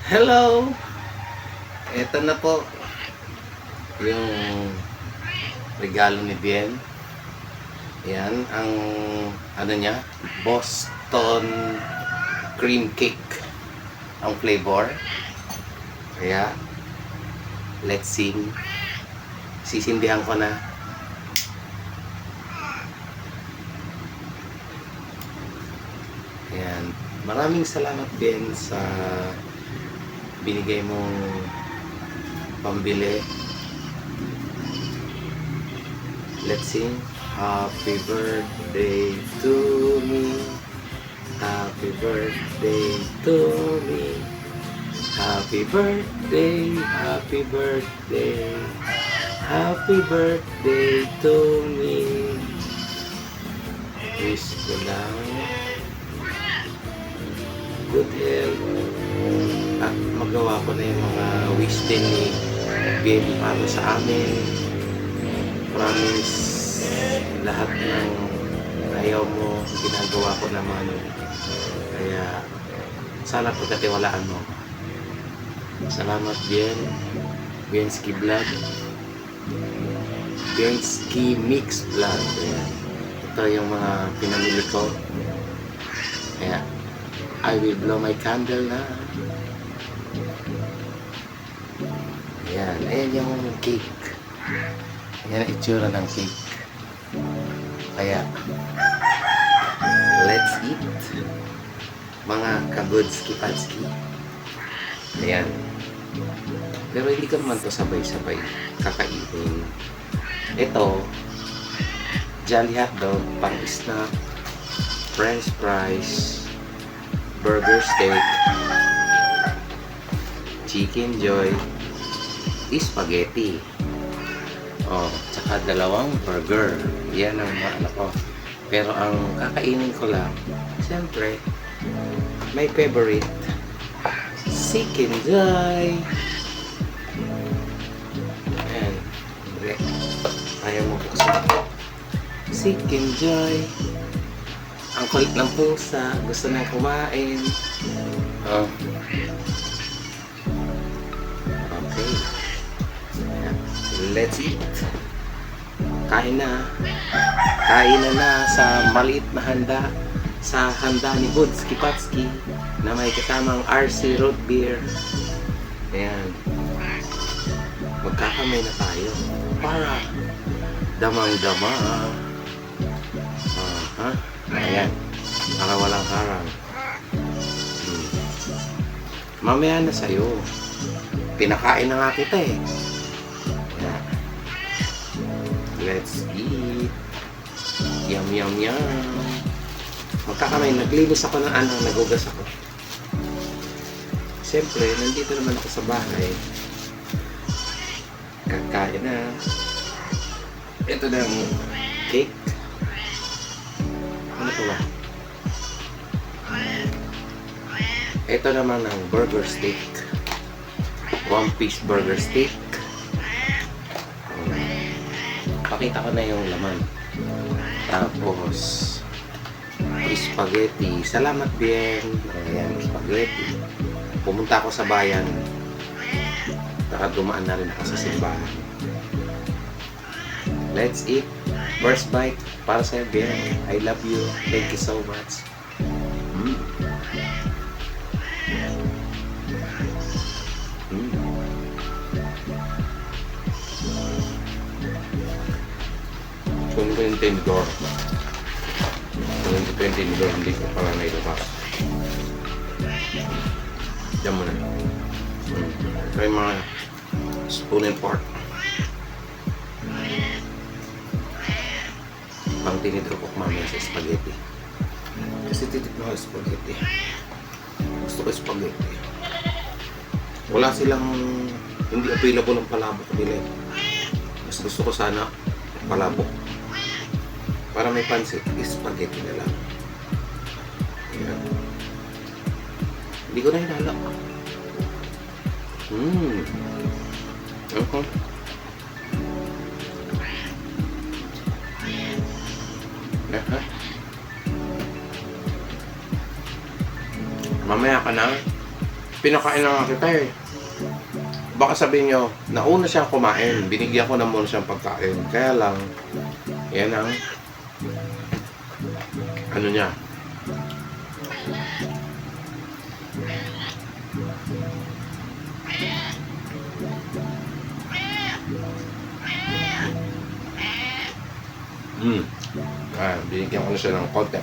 Hello! Ito na po yung regalo ni Bien. Yan, ang ano niya, Boston cream cake ang flavor. Kaya, let's sing. Sisindihan ko na. Ayan. Maraming salamat din sa binigay mong pambili. Let's sing. Happy birthday to me. Happy birthday to me. Happy birthday, happy birthday. Happy birthday to me. Wish ko lang good health at magawa ko na yung mga wish din ni Baby para sa amin. Promise, lahat ng ayaw mo ginagawa ko naman, kaya sana pagkatiwalaan mo. Salamat Bienski Vlog, Bienski Mix Vlog. Ayan. Ito yung mga pinamili ko. Kaya I will blow my candle na. Ayan, ayan yung cake. Ayan ang itsura ng cake. Kaya, let's eat. Mga kagudski-padski. Ayan. Pero hindi ka naman to sabay-sabay kakainin. Ito, Jolly Hotdog, pang snack, French fries, burger steak, chicken joy, spaghetti. Oh, tsaka dalawang burger. Yan ang ano ko. Pero ang kakainin ko lang, siyempre, my favorite, chicken joy. Ayan. Ayaw mo buksan. Chicken joy. Ang kulit ng pusa, gusto nang kumain. Oh. Okay. Let's eat. Kain na. Kain na sa maliit na handa. Sa handa ni Budski Patski na may kasamang RC Root Beer. Ayan. Magkakamay na tayo para damang-dama. Aha. Ayan. Para walang harang. Mamaya na sa'yo. Pinakain na nga kita eh. Ayan. Let's eat. Yum, yum, yum. Magkakamay. Naglinis ako ng nagugas ako. Siyempre, nandito naman ako sa bahay. Kakain na. Ito na ang cake. Ano ito ba? Ito naman ang burger steak. One piece burger steak. Pakita ko na yung laman. Tapos spaghetti. Salamat Bien. Ayan, spaghetti. Pumunta ako sa bayan. Dumaan na rin ako sa simbahan. Let's eat. First bite para sa'yo, Bien. I love you. Thank you so much. Mm. Mm. Kung ko yung tendor. Kung ko yung tendor, hindi ko pala nailabas. Diyan mo na. Ito yung mga spoon and fork. Pang tinidrop ko mamaya sa spaghetti. Kasi titikman ko spaghetti. Gusto ko spaghetti. Wala silang, hindi available ng palabok nila. Mas gusto ko sana palabok. Para may pansit, spaghetti na lang. Ayan. Hindi ko na hinala. Okay. Mamaya ka na. Pinakain na nga kita eh. Baka sabihin nyo, nauna siyang kumain, binigyan ko na muna siyang pagkain. Kaya lang, yan ang ano niya. Binigyan ko na siya ng konti.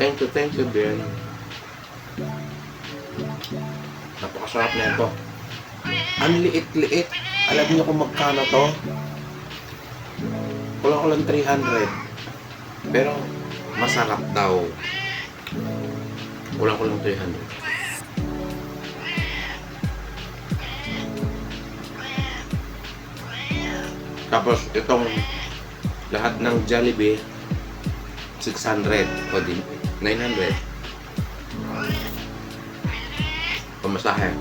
Thank you, Ben. Napakasarap na ito. Ang liit-liit. Alam niyo kung magkano to? Kulang ko lang 300. Pero, masarap daw. Kulang ko lang 300. Tapos, itong lahat ng Jollibee, 600 o din 900. Pamasahe.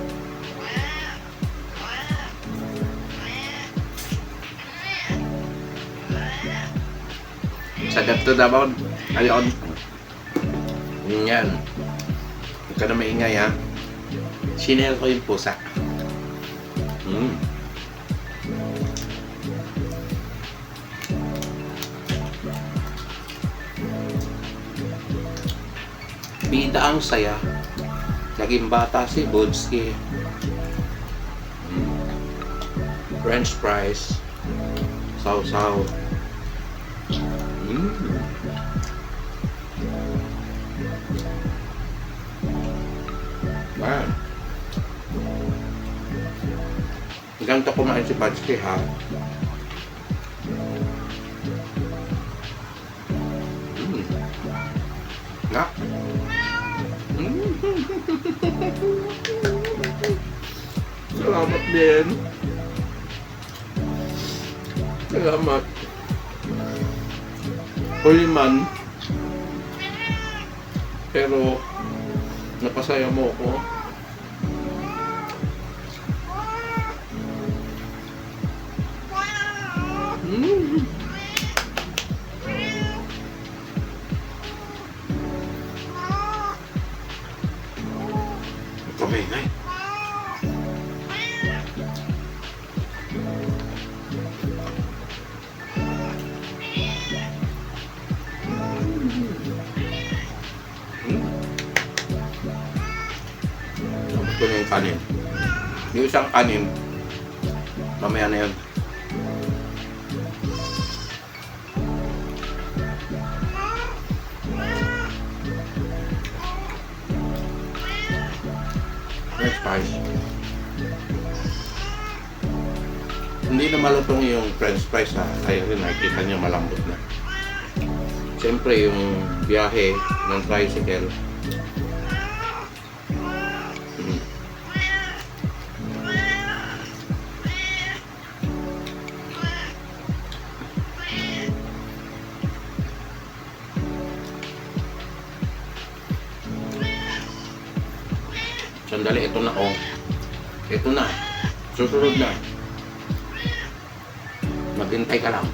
Sa dapto daw, ayun. Yan. Huwag ka na maingay ha. Sinel ko yung pusa. Bida ang saya. Naging bata si Budski. French fries. Sausaw. Ganito kumain si Budski ha. Nga. Salamat din. Salamat. Huli man. Pero napasaya mo ako. Kumingay. Ito na yung kanin. Yung isang kanin, mamaya na yun. French fries. Hindi na malutong yung French fries ha. Kaya rin nakikita niya malambot na. Siyempre yung biyahe ng tricycle. Sandali, ito na oh. Ito na. Susunod na. Maghintay ka lang.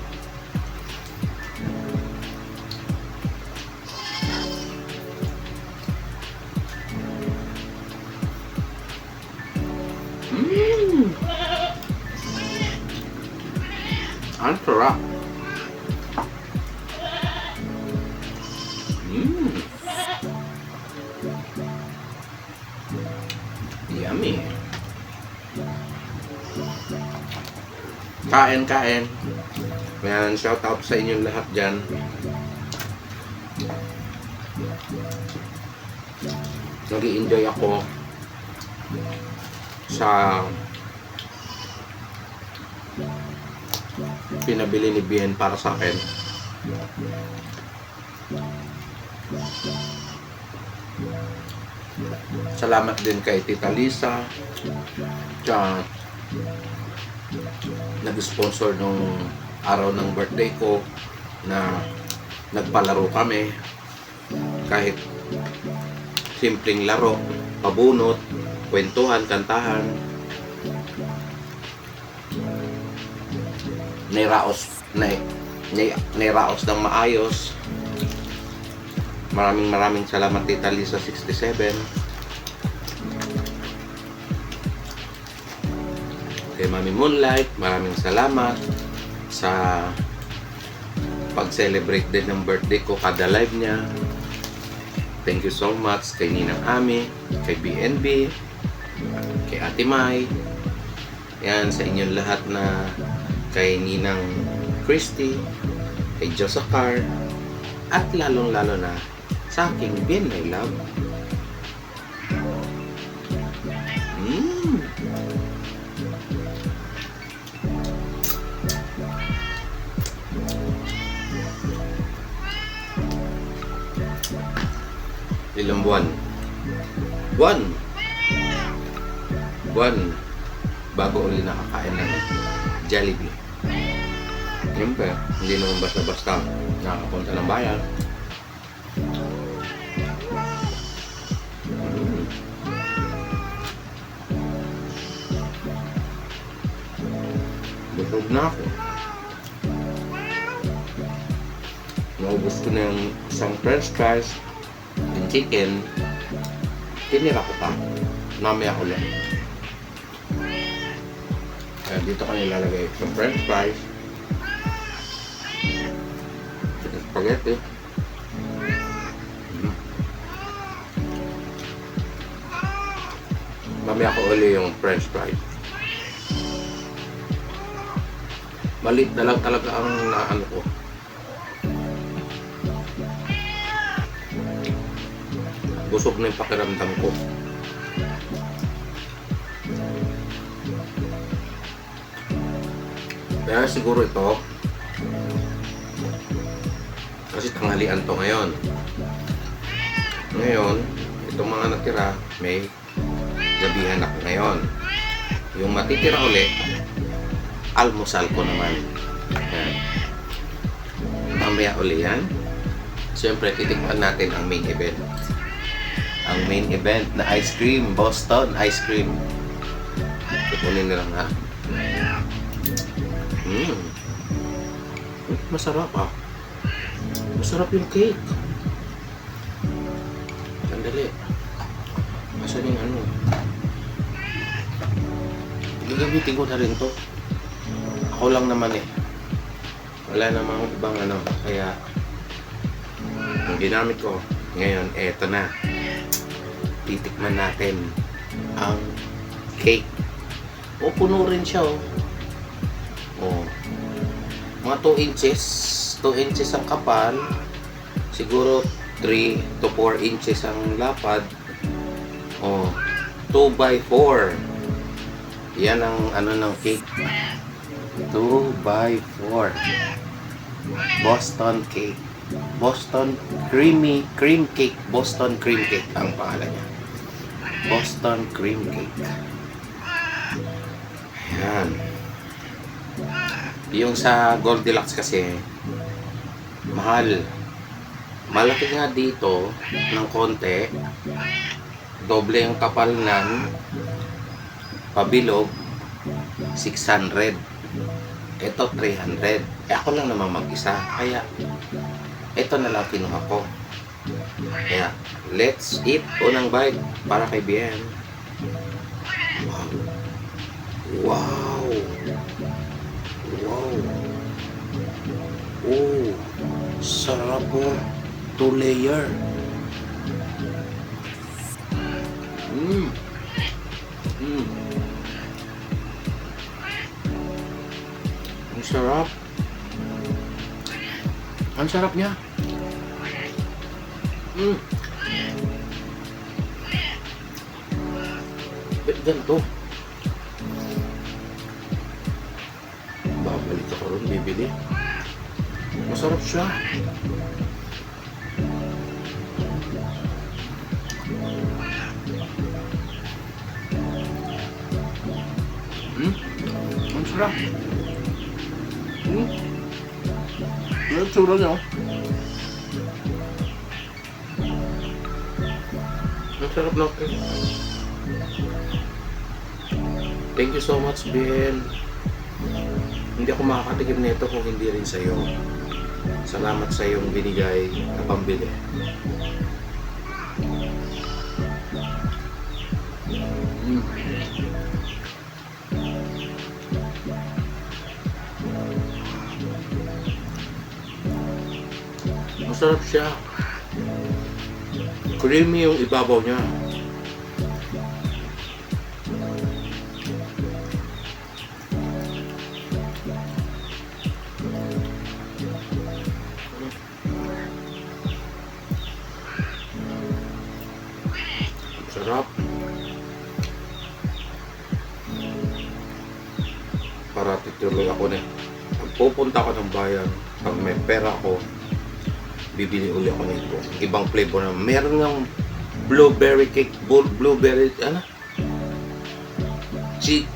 Ang sarap. Yummy. Kain. Ayan, shout out sa inyong lahat dyan. Nag-i-enjoy ako sa pinabili ni Bien para sa akin. Salamat din kay Tita Lisa sa nag-sponsor nung araw ng birthday ko na nagpalaro kami kahit simpleng laro, pabunot, kwentuhan, kantahan. nairaos ng maayos. Maraming salamat Tita Lisa 67. Kay Mami Moonlight, maraming salamat sa pag-celebrate din ng birthday ko kada live niya. Thank you so much kay Ninang Ami, kay BNB, kay Ate Mai. Yan, sa inyong lahat na kay Ninang Christy, kay Josakar, at lalong-lalo na sa aking Bien My Love. Ilang buwan bago uli nakakain ng Jollibee. Siyempre, hindi naman basta-basta nakakapunta ng bayan. Busog na ako. Naubos ko na yung isang french fries, yung chicken, tinira ko pa. Mamaya ulit. Kaya dito ko nilalagay yung french fries, yung spaghetti. Mamaya ko ulit yung french fries. Maliit na lang talaga ang naano ko. Busog na yung pakiramdam ko. Kaya siguro ito, kasi tanghalian to ngayon. Ngayon, itong mga natira, may gabihan ako ngayon. Yung matitira ulit, almusal ko naman. Yan. Mamaya ulit yan. Siyempre, titikman natin ang main event. Ang main event na ice cream, Boston ice cream. Tukunin nila nga. Masarap ah. Masarap yung cake. Sandali. Asan yung ano? Gagamitin ko na rin to. Ako lang naman eh. Wala namang ibang ano. Kaya ang ginamit ko ngayon, eto na. Titikman natin ang cake. O, puno rin siya oh. O, mga 2 inches. 2 inches ang kapal. Siguro 3 to 4 inches ang lapad. O, 2 by 4. Yan ang ano ng cake. 2 by 4. Boston cake. Boston cream cake. Boston cream cake ang pangalan niya. Boston cream cake. Ayan. Yung sa Goldilocks kasi mahal. Malaki nga dito ng konti. Doble yung kapal ng pabilog. 600. Ito 300. Ako lang naman mag-isa. Kaya ito na lang kinuha ko. Kaya let's eat. Unang bite para kay Bien. Wow. Wow. Wow. Oh, sarap po. 2 layer. Ang sarap. Ang sarap niya. Ba't ganito? Babalik ako ron, bibili. Masarap siya. Ang sarap. Ang tsura niya. Ang sarap na. Thank you so much, Ben. Hindi ako makakatikim nito kung hindi rin sa'yo. Salamat sa iyong binigay na pambili. Masarap siya. Creamy yung ibabaw niya. Sarap. Para tituloy ako na. Pag pupunta ako ng bayan, pag may pera ako, bibili uli ako nito. Ibang flavor na. Meron ng blueberry cake, blueberry,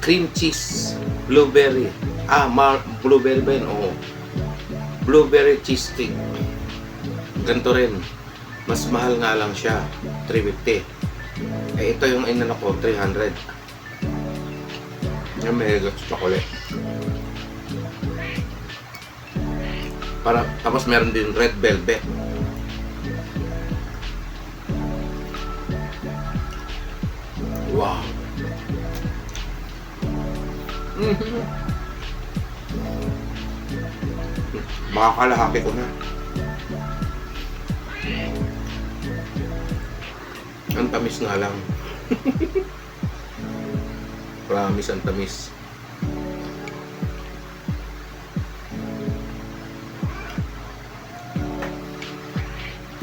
cream cheese, blueberry. Blueberry ba yun? Oo. Blueberry cheesecake. Ganito rin. Mas mahal nga lang siya. 350. Eh, ito yung inano ko, 300. Yung may chocolate. Tapos meron din red velvet. Wow. Baka kalahati ko na. Ang tamis nga lang. Promise, ang tamis.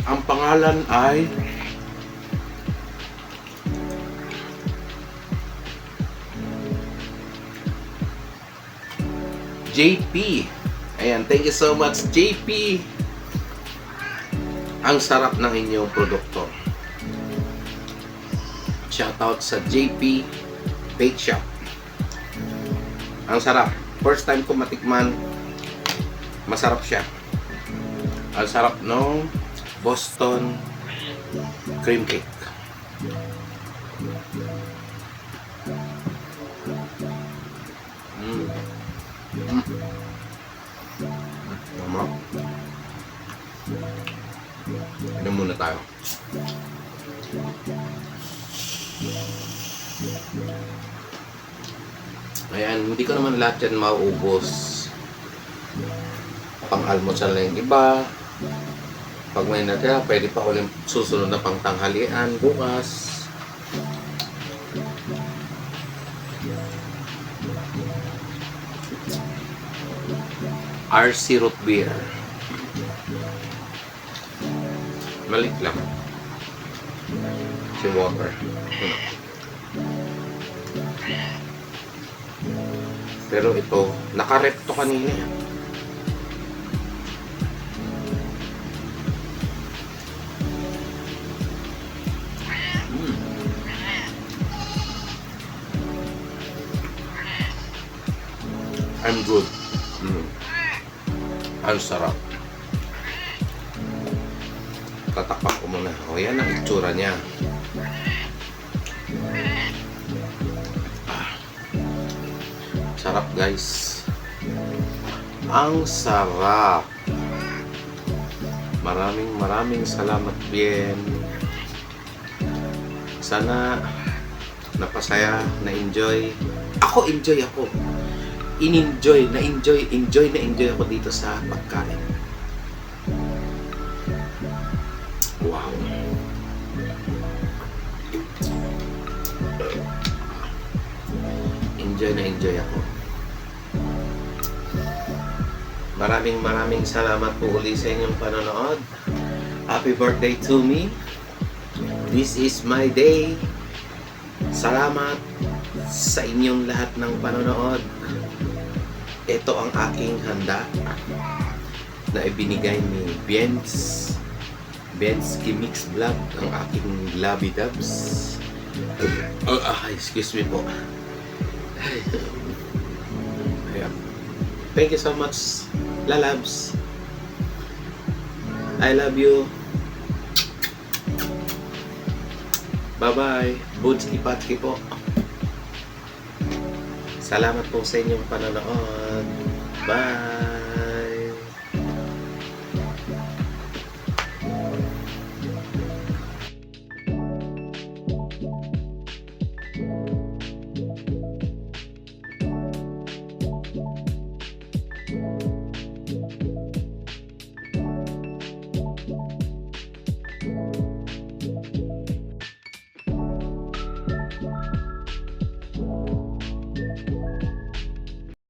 Ang pangalan ay JP. Ayan, thank you so much, JP. Ang sarap ng inyong produkto. Shoutout sa JP Bake Shop. Ang sarap. First time ko matikman, masarap siya. Ang sarap ng Boston cream cake. Mama. Inom muna tayo. Ayan, hindi ko naman lahat yan mauubos. Pang-almusal na yung iba. Pag may natira, pwede pa ulit susunod na pang tanghalian bukas. RC root beer. Malik lang. Si water. Pero ito, naka-rep to kanina. I'm good. Ang sarap. Tatakpak ko muna. O, yan ang itsura niya. Sarap, guys. Ang sarap. Maraming salamat, Bien. Sana napasaya, na-enjoy. Ako, enjoy ako. In-enjoy, na-enjoy ako dito sa pagkain. Wow. Enjoy ako. Maraming salamat po uli sa inyong panonood. Happy birthday to me. This is my day. Salamat sa inyong lahat ng panonood. Ito ang aking handa na ibinigay ni Biens Kimix Vlog, ang aking Labby Dubs. Excuse me po. Ayan. Thank you so much, Lalabs. I love you. Bye-bye. Budski Patki po. Salamat po sa inyong panonood. Bye!